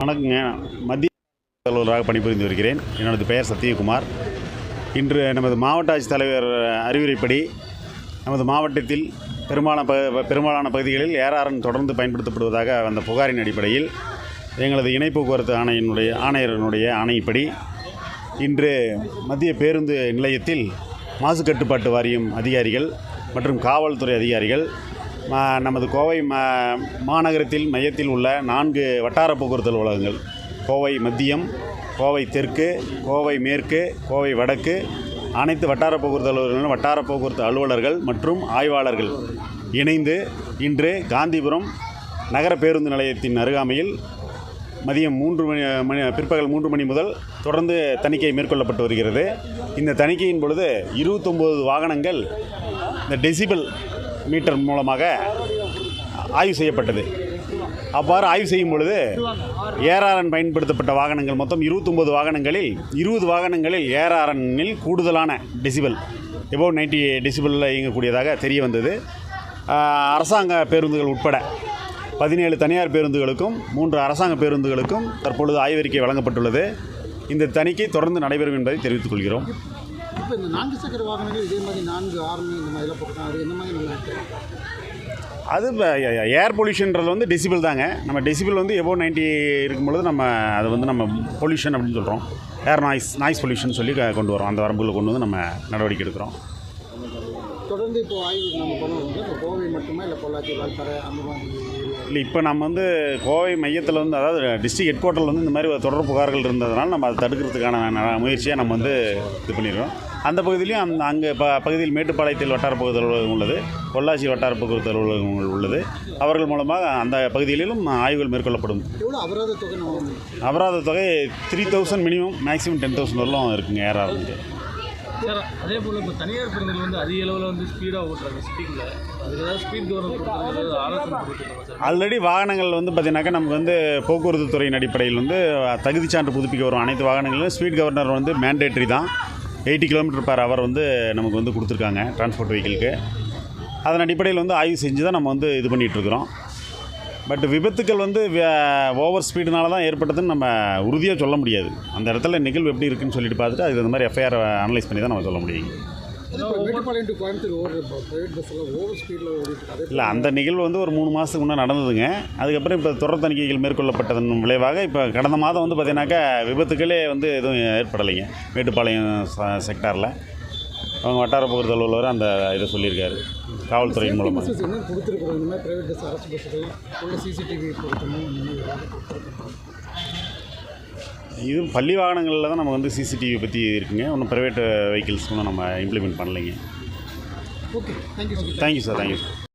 வணக்கங்க. மத்திய அலுவலராக பணிபுரிந்து வருகிறேன். என்னோடது பெயர் சத்யகுமார். இன்று நமது மாவட்ட ஆட்சித்தலைவர் அறிவுரைப்படி நமது மாவட்டத்தில் பெரும்பாலான பகுதிகளில் ஏஆர்என் தொடர்ந்து பயன்படுத்தப்படுவதாக வந்த புகாரின் அடிப்படையில் எங்களது இணை போக்குவரத்து ஆணையரனுடைய ஆணைப்படி இன்று மத்திய பேருந்து நிலையத்தில் மாசு கட்டுப்பாட்டு வாரியம் அதிகாரிகள் மற்றும் காவல்துறை அதிகாரிகள் நமது கோவை மாநகரத்தில் மையத்தில் உள்ள 4 வட்டார போக்குவரத்து அலுவலகங்கள், கோவை மத்தியம், கோவை தெற்கு, கோவை மேற்கு, கோவை வடக்கு, அனைத்து வட்டார போக்குவரத்து அலுவலர்களும் வட்டார போக்குவரத்து அலுவலர்கள் மற்றும் ஆய்வாளர்கள் இணைந்து இன்று காந்திபுரம் நகர பேருந்து நிலையத்தின் அருகாமையில் மதியம் பிற்பகல் 3 மணி முதல் தொடர்ந்து தணிக்கை மேற்கொள்ளப்பட்டு வருகிறது. இந்த தணிக்கையின் பொழுது 29 வாகனங்கள் இந்த டெசிபல் மீட்டர் மூலமாக ஆய்வு செய்யப்பட்டது. அவ்வாறு ஆய்வு செய்யும் பொழுது ஏஆர்என் பயன்படுத்தப்பட்ட வாகனங்கள் மொத்தம் 29 வாகனங்களில் 20 வாகனங்களில் ஏஆர்என்னில் கூடுதலான டெசிபல் எபோவ் 90 டெசிபலில் இயங்கக்கூடியதாக தெரிய வந்தது. அரசாங்க பேருந்துகள் உட்பட 17 தனியார் பேருந்துகளுக்கும் 3 அரசாங்க பேருந்துகளுக்கும் தற்பொழுது ஆய்வறிக்கை வழங்கப்பட்டுள்ளது. இந்த தணிக்கை தொடர்ந்து நடைபெறும் என்பதை தெரிவித்துக் கொள்கிறோம். இப்போ இந்த 4 சக்கர வாகனங்கள் இதே மாதிரி 4 ஆர்மி இந்த மாதிரிலாம் போட்டுருக்காங்க. அது என்ன மாதிரி நல்லா அது ஏர் பொல்யூஷன்றது டெசிபிள் தாங்க. நம்ம டெசிபிள் எபோவ் 90 இருக்கும்பொழுது நம்ம பொல்யூஷன் அப்படின்னு சொல்கிறோம். ஏர் நாய்ஸ் பொல்யூஷன் சொல்லி கொண்டு வரோம். அந்த வரம்புகளை கொண்டு வந்து நம்ம நடவடிக்கை எடுக்கிறோம். தொடர்ந்து இப்போ ஆய்வு நம்ம பண்ணுவோம். இப்போ கோவை மட்டுமே இல்லை பொள்ளாச்சி, வால்பாறை அந்த மாதிரி இல்லை, இப்போ நம்ம கோவை மையத்தில் அதாவது டிஸ்ட்ரிக்ட் ஹெட் குவார்ட்டரில் இந்த மாதிரி தொடர் புகார்கள் இருந்ததுனால நம்ம அதை தடுக்கிறதுக்கான முயற்சியை நம்ம இது பண்ணிடுறோம். அந்த பகுதியிலையும் அங்கே பகுதியில் மேட்டுப்பாளையத்தில் வட்டார போக்குவரத்து அலுவலகம் உள்ளது, பொள்ளாச்சி வட்டார போக்குவரத்து அலுவலகங்கள் உள்ளது. அவர்கள் மூலமாக அந்த பகுதிகளிலும் ஆய்வுகள் மேற்கொள்ளப்படும். அபராத தொகை 3000 மினிமம், மேக்ஸிமம் 10,000 வரலும் இருக்குங்க ஏஆர்என்க்கு. சார், அதே போல் இப்போ தனியார் பேருந்துகள் அதிக அளவில் ஸ்பீடாக ஓட்டுறாங்க சிட்டிக்குள்ளே. அதுக்கு ஏதாவது ஸ்பீட் கவர்னர் ஆலோசனை கொடுத்துருக்காங்க சார்? ஆல்ரெடி வாகனங்கள் பார்த்திங்கனாக்கா நமக்கு போக்குவரத்து துறையின் அடிப்படையில் தகுதி சான்று புதுப்பிக்க வரும் அனைத்து வாகனங்களிலும் ஸ்பீட் கவர்னர் மேண்டேட்ரி தான். 80 km/h நமக்கு கொடுத்துருக்காங்க டிரான்ஸ்போர்ட் வெஹிக்கிளுக்கு. அதன் அடிப்படையில் ஆய்வு செஞ்சு தான் நம்ம இது பண்ணிகிட்ருக்குறோம். பட் விபத்துக்கள் ஓவர் ஸ்பீடுனால தான் ஏற்பட்டதுன்னு நம்ம உறுதியாக சொல்ல முடியாது. அந்த இடத்துல நிகழ்வு எப்படி இருக்குன்னு சொல்லிட்டு பார்த்துட்டு அது இந்த மாதிரி எஃப்ஐஆர் அனலைஸ் பண்ணி தான் நம்ம சொல்ல முடியும். இல்லை, அந்த நிகழ்வு ஒரு 3 மாதத்துக்கு முன்னே நடந்ததுங்க. அதுக்கப்புறம் இப்போ தொடர் தணிக்கைகள் மேற்கொள்ளப்பட்டதன் விளைவாக இப்போ கடந்த மாதம் பார்த்தீங்கன்னாக்கா விபத்துக்களே எதுவும் ஏற்படலைங்க. மேட்டுப்பாளையம் செக்டாரில் அவங்க வட்டார போக்குவரத்து அலுவலர் அந்த இதை சொல்லியிருக்காரு காவல்துறையின் மூலமாக. இது பள்ளி வாகனங்களில் தான் நம்ம சிசிடிவி பற்றி இருக்குங்க. ஒன்றும் ப்ரைவேட் வெஹிக்கிள்ஸ் நம்ம இம்ப்ளிமெண்ட் பண்ணலைங்க. Okay, thank you sir.